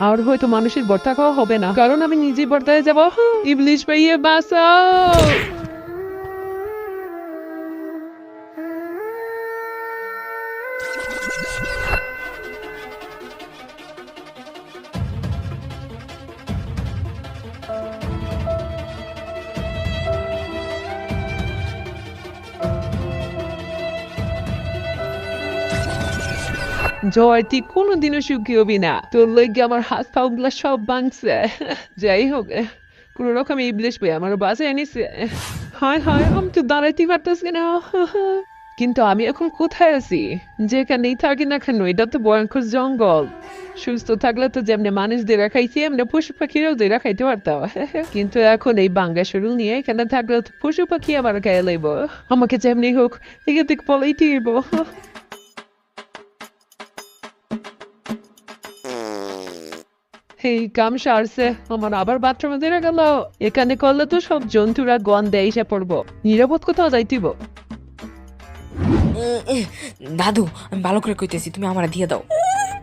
আর হয়তো মানুষের ভর্তা খাওয়া হবে না, কারণ আমি নিজে ভর্তায় যাবো। ইবলিশ ভাইয়া বাঁচাও। জয়, তুই কোনোদিনও সুখী হবি না। তোর লেগে আমার হাত পা গুলা সব ভাঙছে। যাই হোক, কোন রকম ইবলিশ ভাই আমার বাসায় এনেছে। হায় হায়, আমি তো দাঁড়াইতে পারতেছি না। কিন্তু আমি এখন কোথায় আছি? যেখানেই থাকি না কেন, এটা তো ভয়ঙ্কর জঙ্গল। সুস্থ থাকলে তো যেমনি মানুষদের খাইছি, এমনি পশু পাখিরাও যে খাইতে পারতাম। কিন্তু এখন এই বাঙ্গা শরীর নিয়ে এখানে থাকলে তো পশু পাখি আমার গায়ে লাইব। আমাকে যেমনি হোক এখান থেকে পলাইতে হইব। এই কাম সারছে, আমার আবার বাথরুমে ধরে গেল। এখানে করলে তো সব জন্তুরা গন্ধে এসে পড়বো। নিরাপদ কোথাও যাইতিব। দাদু, আমি ভালো করে কইতেছি, তুমি আমার দিয়ে দাও।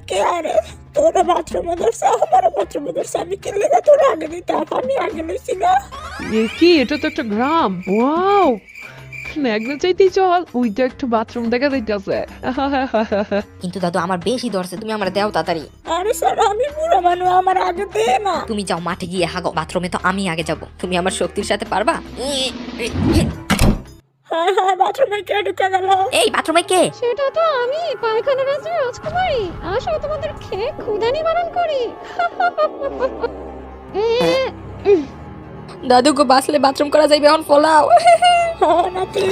কে আরে তোরা বাথরুমে ধরছে, আমার বাথরুমে ধরছে, আমি কি লেগে তোরা আগে নিতাম, আমি আগে লইছি না। কি, এটা তো একটা গ্রাম। ওয়াও, মেঘনা চাইতেই চল, ওইটা একটু বাথরুম দেখা যাইতেছে। কিন্তু দাদু আমার বেশি ধরছে, তুমি আমার দেও তাড়াতাড়ি। আরে স্যার, আমি বুড়া মানুষ, আমার আগে দে না। তুমি যাও মাঠে গিয়ে হাগো, বাথরুমে তো আমি আগে যাব। তুমি আমার শক্তির সাথে পারবা? হ্যাঁ হ্যাঁ, বাথরুমে কে ঢুকে গেল? এই বাথরুমে কে? সেটা তো আমি, পায়খানা রাজ্যের রাজকুমারী। আসো, তোমাদের খেয়ে ক্ষুধা নিবারণ করি। দাদুকে বাসলে বাথরুম করা যাইবে, এখন ফলাও। হ্যাঁ নাকি?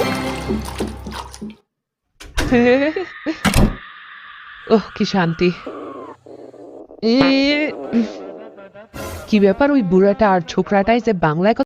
ওহ, কি শান্তি। কি ব্যাপার, ওই বুড়াটা আর ছোকরাটাই যে বাংলায়